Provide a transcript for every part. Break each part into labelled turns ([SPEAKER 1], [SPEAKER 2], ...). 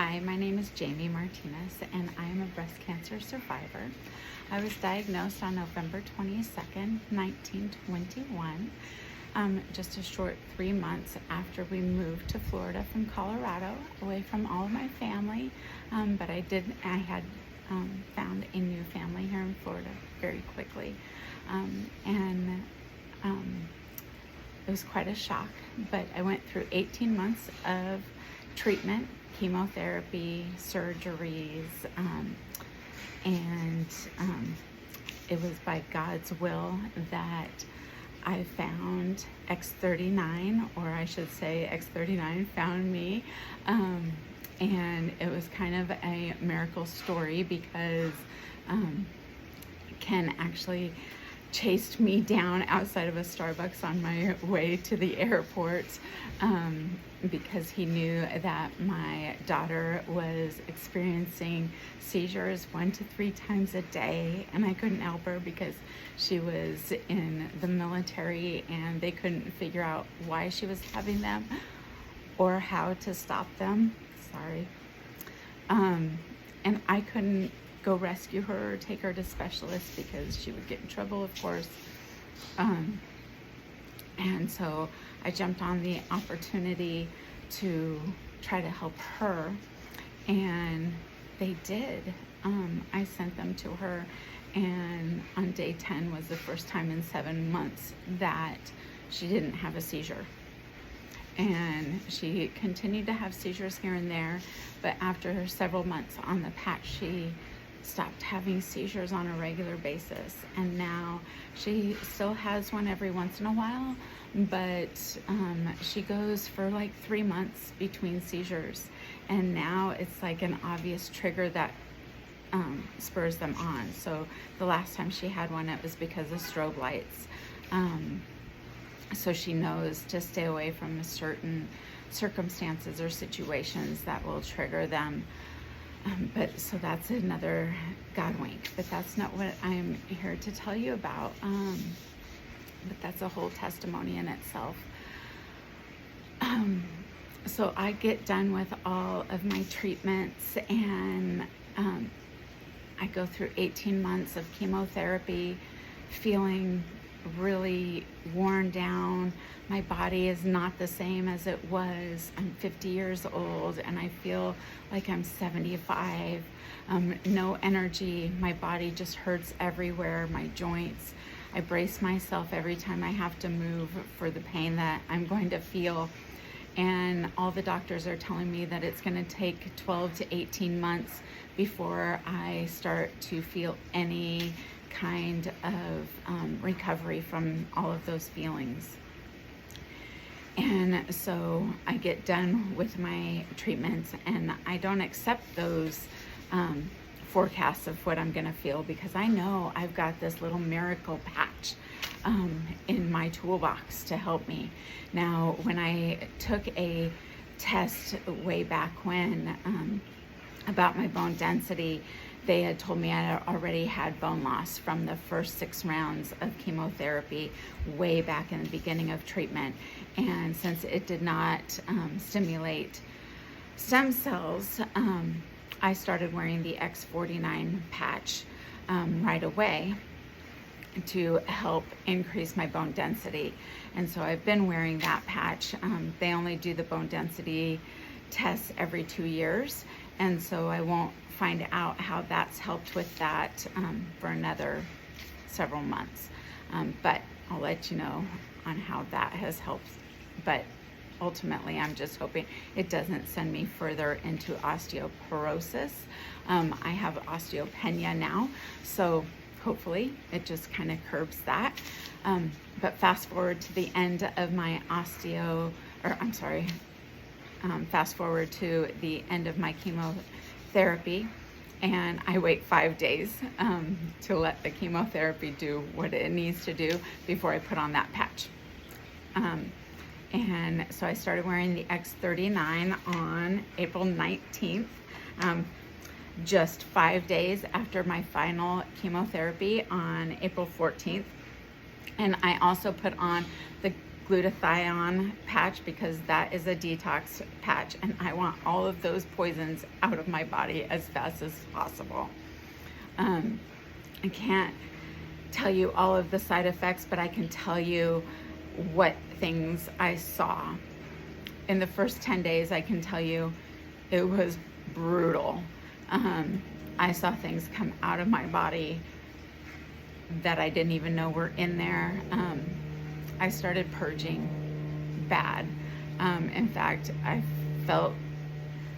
[SPEAKER 1] Hi, my name is Jamie Martinez, and I am a breast cancer survivor. I was diagnosed on November 22nd, 1921, just a short 3 months after we moved to Florida from Colorado, away from all of my family. But I had found a new family here in Florida very quickly, and it was quite a shock. But I went through 18 months of treatment, chemotherapy, surgeries, and it was by God's will that I found X39, or I should say X39 found me. And it was kind of a miracle story because Ken actually chased me down outside of a Starbucks on my way to the airport because he knew that my daughter was experiencing seizures 1 to 3 times a day, and I couldn't help her because she was in the military and they couldn't figure out why she was having them or how to stop them. Sorry. And I couldn't go rescue her or take her to specialists because she would get in trouble, of course. And so I jumped on the opportunity to try to help her, and they did. I sent them to her, and on day 10 was the first time in 7 months that she didn't have a seizure. And she continued to have seizures here and there, but after several months on the patch, she stopped having seizures on a regular basis. And now she still has one every once in a while, but she goes for like 3 months between seizures. And now it's like an obvious trigger that spurs them on. So the last time she had one, it was because of strobe lights. So she knows to stay away from certain circumstances or situations that will trigger them. But so that's another God wink, but that's not what I'm here to tell you about. But that's a whole testimony in itself. So I get done with all of my treatments, and I go through 18 months of chemotherapy, feeling really worn down. My body is not the same as it was. I'm 50 years old and I feel like I'm 75. No energy. My body just hurts everywhere, my joints. I brace myself every time I have to move for the pain that I'm going to feel. And all the doctors are telling me that it's going to take 12 to 18 months before I start to feel any kind of recovery from all of those feelings. And so I get done with my treatments, and I don't accept those forecasts of what I'm gonna feel, because I know I've got this little miracle patch in my toolbox to help me. Now, when I took a test way back when about my bone density, they had told me I already had bone loss from the first 6 rounds of chemotherapy way back in the beginning of treatment. And since it did not stimulate stem cells, I started wearing the X49 patch right away to help increase my bone density. And so I've been wearing that patch. They only do the bone density tests every 2 years. And so I won't find out how that's helped with that for another several months. But I'll let you know on how that has helped. But ultimately, I'm just hoping it doesn't send me further into osteoporosis. I have osteopenia now, so hopefully it just kind of curbs that. But fast forward to the end of my fast forward to the end of my chemotherapy, and I wait 5 days to let the chemotherapy do what it needs to do before I put on that patch. And so I started wearing the X39 on April 19th, just 5 days after my final chemotherapy on April 14th. And I also put on the glutathione patch because that is a detox patch, and I want all of those poisons out of my body as fast as possible. I can't tell you all of the side effects, but I can tell you what things I saw. In the first 10 days, I can tell you it was brutal. I saw things come out of my body that I didn't even know were in there. I started purging bad. In fact, I felt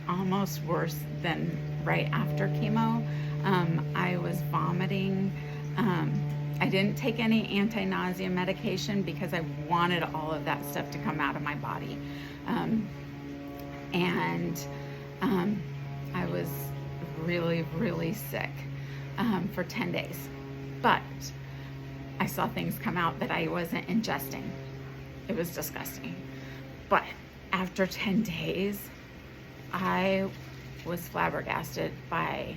[SPEAKER 1] almost worse than right after chemo. I was vomiting. I didn't take any anti-nausea medication because I wanted all of that stuff to come out of my body. I was really, really sick for 10 days. But I saw things come out that I wasn't ingesting. It was disgusting. But after 10 days, I was flabbergasted by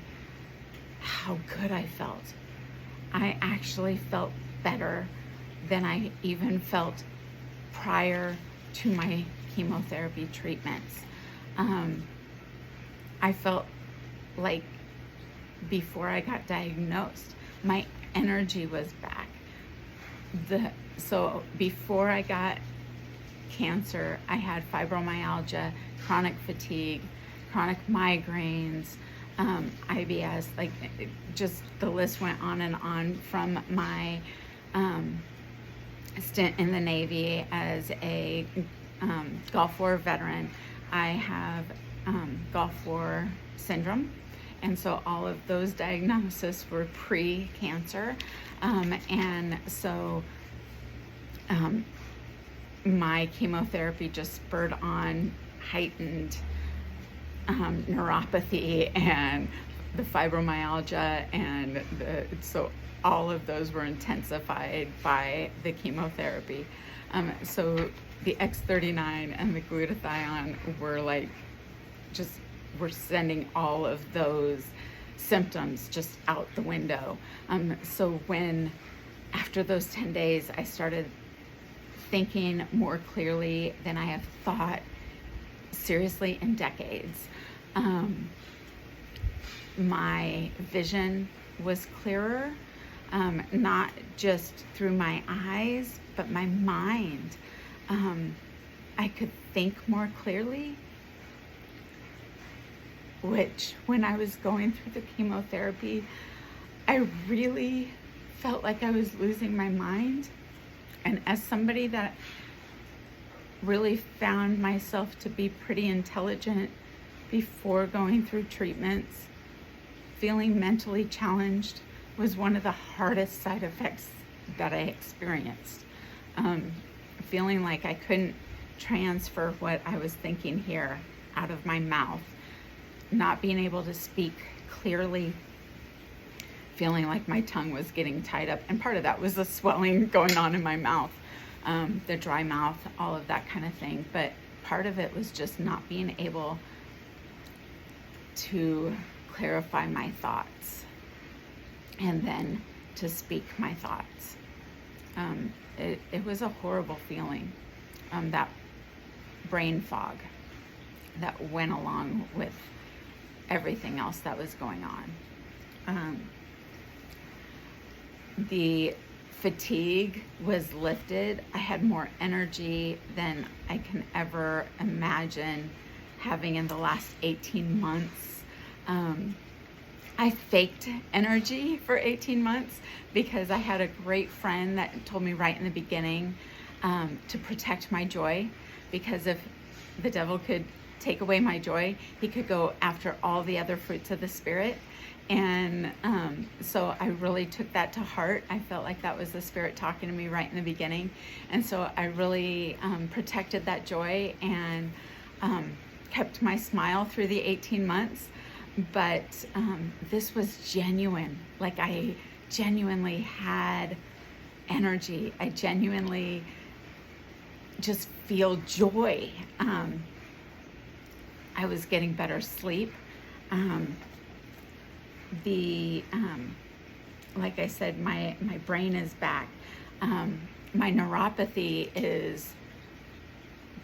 [SPEAKER 1] how good I felt. I actually felt better than I even felt prior to my chemotherapy treatments. I felt like before I got diagnosed, my energy was back. So before I got cancer, I had fibromyalgia, chronic fatigue, chronic migraines, IBS, like just the list went on and on from my stint in the Navy as a Gulf War veteran. I have Gulf War syndrome. And so all of those diagnoses were pre-cancer. And so my chemotherapy just spurred on heightened neuropathy and the fibromyalgia, and so all of those were intensified by the chemotherapy. So the X39 and the glutathione were like, we're sending all of those symptoms just out the window. So when, after those 10 days, I started thinking more clearly than I have thought seriously in decades. My vision was clearer, not just through my eyes, but my mind. I could think more clearly, which when I was going through the chemotherapy, I really felt like I was losing my mind. And as somebody that really found myself to be pretty intelligent before going through treatments, feeling mentally challenged was one of the hardest side effects that I experienced. Feeling like I couldn't transfer what I was thinking here out of my mouth, not being able to speak clearly, feeling like my tongue was getting tied up. And part of that was the swelling going on in my mouth, the dry mouth, all of that kind of thing. But part of it was just not being able to clarify my thoughts and then to speak my thoughts. It was a horrible feeling, that brain fog that went along with everything else that was going on. The fatigue was lifted. I had more energy than I can ever imagine having in the last 18 months. I faked energy for 18 months because I had a great friend that told me right in the beginning to protect my joy, because if the devil could take away my joy, he could go after all the other fruits of the Spirit. And so I really took that to heart. I felt like that was the Spirit talking to me right in the beginning. And so I really protected that joy and kept my smile through the 18 months. But this was genuine. Like, I genuinely had energy. I genuinely just feel joy. I was getting better sleep. Like I said, my brain is back. My neuropathy is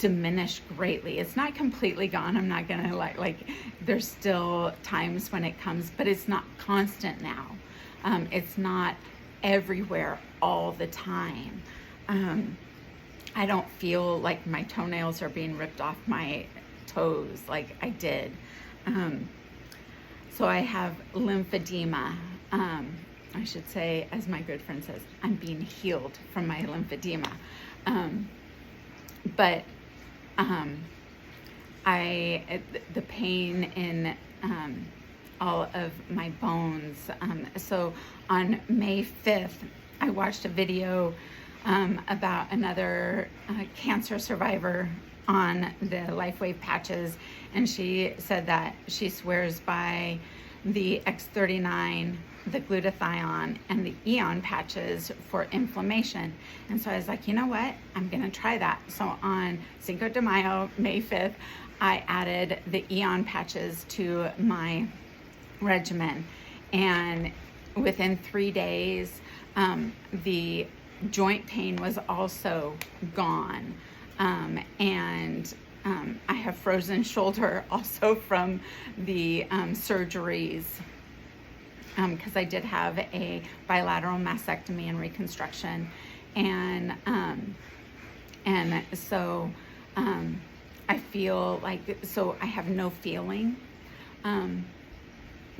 [SPEAKER 1] diminished greatly. It's not completely gone. I'm not gonna like there's still times when it comes, but it's not constant now. It's not everywhere all the time. I don't feel like my toenails are being ripped off my toes like I did. So I have lymphedema. I should say, as my good friend says, I'm being healed from my lymphedema. But the pain in all of my bones. So on May 5th, I watched a video about another cancer survivor on the Lifewave patches, and she said that she swears by the X39, the glutathione, and the Aeon patches for inflammation. And so I was like, you know what? I'm gonna try that. So on Cinco de Mayo, May 5th, I added the Aeon patches to my regimen. And within 3 days, the joint pain was also gone. And I have frozen shoulder also from the surgeries, because I did have a bilateral mastectomy and reconstruction, and so I feel like, so I have no feeling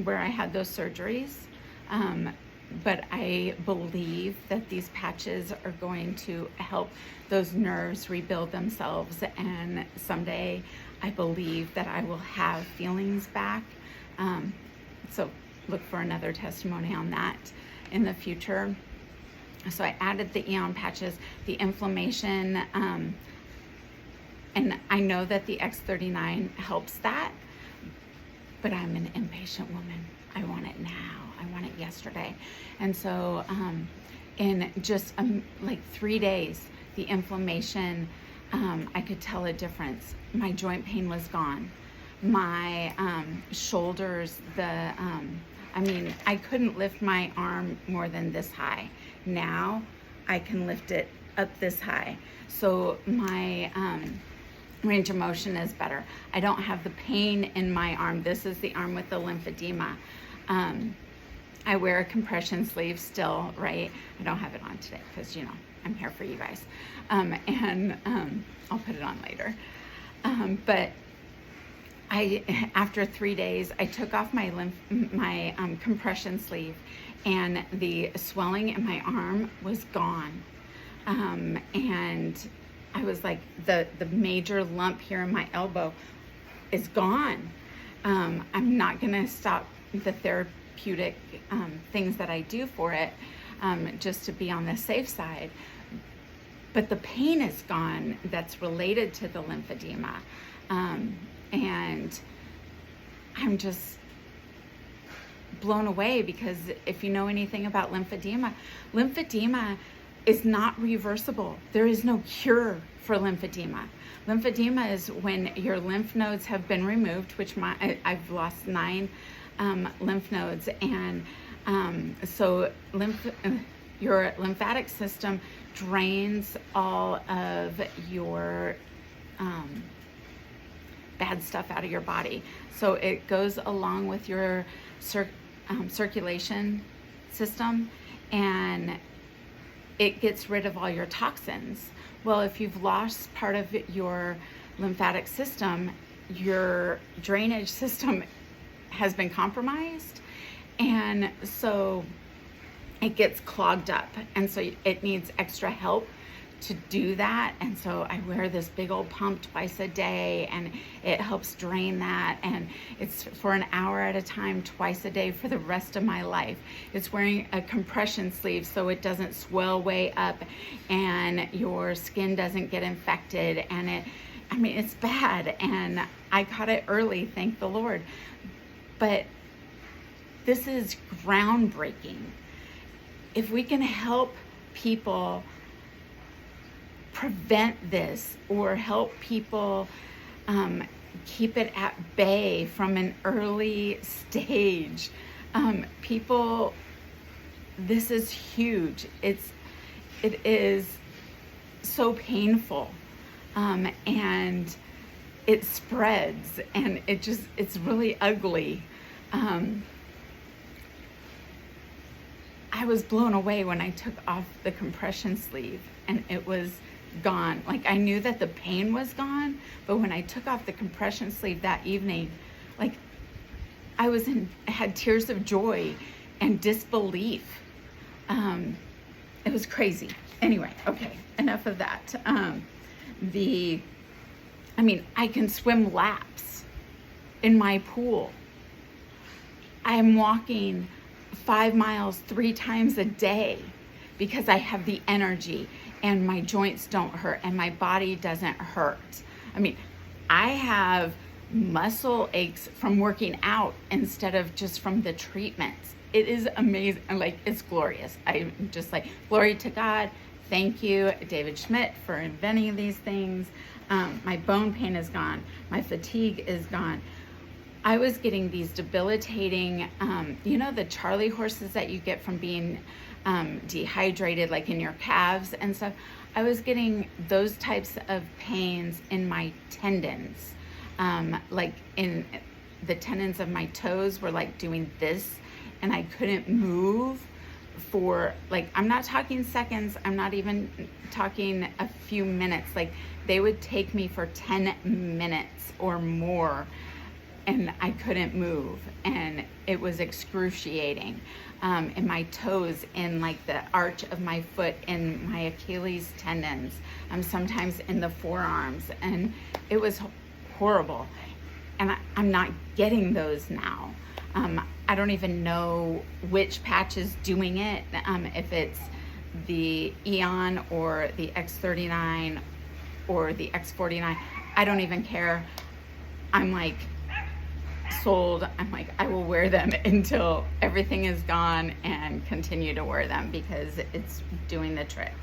[SPEAKER 1] where I had those surgeries, but I believe that these patches are going to help those nerves rebuild themselves, and someday I believe that I will have feelings back. So look for another testimony on that in the future. So I added the Aeon patches, the inflammation, and I know that the X39 helps that, but I'm an impatient woman. I want it now. I want it yesterday. And so in just like 3 days, the inflammation, I could tell a difference. My joint pain was gone. My shoulders, I mean, I couldn't lift my arm more than this high. Now I can lift it up this high. So my range of motion is better. I don't have the pain in my arm. This is the arm with the lymphedema. I wear a compression sleeve still, right? I don't have it on today because, you know, I'm here for you guys. And I'll put it on later. But after 3 days, I took off my compression sleeve, and the swelling in my arm was gone. And I was like, the major lump here in my elbow is gone. I'm not gonna stop the therapeutic things that I do for it, just to be on the safe side. But the pain is gone that's related to the lymphedema. And I'm just blown away, because if you know anything about lymphedema, lymphedema is not reversible. There is no cure for lymphedema. Lymphedema is when your lymph nodes have been removed, which I've lost 9 lymph nodes, and so your lymphatic system drains all of your bad stuff out of your body. So it goes along with your circulation system, and it gets rid of all your toxins. Well, if you've lost part of your lymphatic system, your drainage system has been compromised, and so it gets clogged up, and so it needs extra help to do that. And so I wear this big old pump twice a day, and it helps drain that, and it's for an hour at a time twice a day for the rest of my life. It's wearing a compression sleeve so it doesn't swell way up and your skin doesn't get infected, and it's bad, and I caught it early, thank the Lord. But this is groundbreaking. If we can help people prevent this, or help people keep it at bay from an early stage, people, this is huge. It is so painful and it spreads, and it's really ugly. I was blown away when I took off the compression sleeve and it was gone. Like, I knew that the pain was gone, but when I took off the compression sleeve that evening, like, I had tears of joy and disbelief. It was crazy. Anyway, okay, enough of that. I can swim laps in my pool. I'm walking 5 miles 3 times a day because I have the energy and my joints don't hurt and my body doesn't hurt. I have muscle aches from working out instead of just from the treatments. It is amazing. Like, it's glorious. I'm just like, glory to God. Thank you, David Schmidt, for inventing these things. My bone pain is gone. My fatigue is gone. I was getting these debilitating, the Charlie horses that you get from being dehydrated, like in your calves and stuff. I was getting those types of pains in my tendons, like in the tendons of my toes were like doing this, and I couldn't move for, like, I'm not talking seconds, I'm not even talking a few minutes. Like, they would take me for 10 minutes or more and I couldn't move, and it was excruciating. In my toes, in like the arch of my foot, in my Achilles tendons, sometimes in the forearms, and it was horrible. And I'm not getting those now. I don't even know which patch is doing it, if it's the Aeon or the X39 or the X49. I don't even care. I'm like sold. I'm like, I will wear them until everything is gone and continue to wear them because it's doing the trick.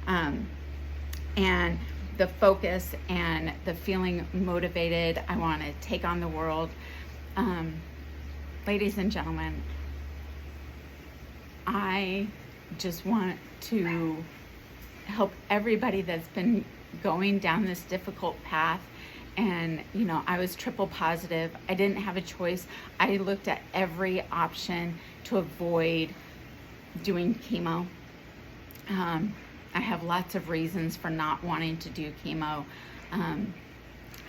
[SPEAKER 1] And the focus and the feeling motivated, I want to take on the world. Ladies and gentlemen, I just want to help everybody that's been going down this difficult path. And, I was triple positive. I didn't have a choice. I looked at every option to avoid doing chemo. I have lots of reasons for not wanting to do chemo.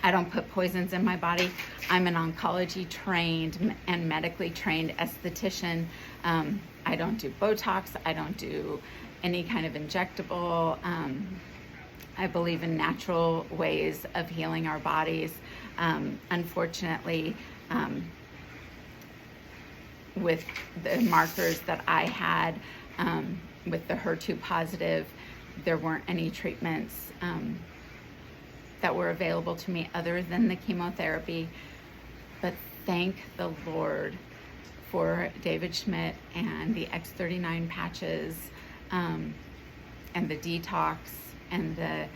[SPEAKER 1] I don't put poisons in my body. I'm an oncology trained and medically trained esthetician. I don't do Botox. I don't do any kind of injectable. I believe in natural ways of healing our bodies. Unfortunately, with the markers that I had, with the HER2 positive, there weren't any treatments that were available to me other than the chemotherapy. But thank the Lord for David Schmidt and the X39 patches, and the detox, and the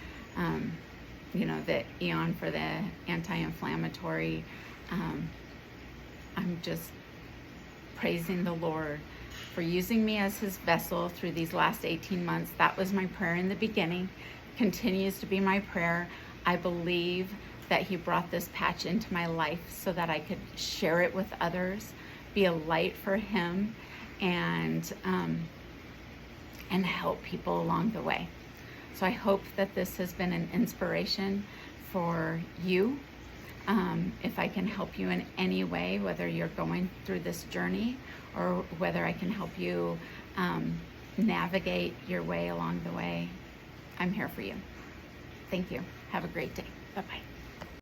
[SPEAKER 1] the Aeon for the anti-inflammatory. I'm just praising the Lord for using me as his vessel through these last 18 months. That was my prayer in the beginning, continues to be my prayer. I believe that he brought this patch into my life so that I could share it with others, be a light for him, and help people along the way. So I hope that this has been an inspiration for you. If I can help you in any way, whether you're going through this journey or whether I can help you navigate your way along the way, I'm here for you. Thank you. Have a great day. Bye-bye.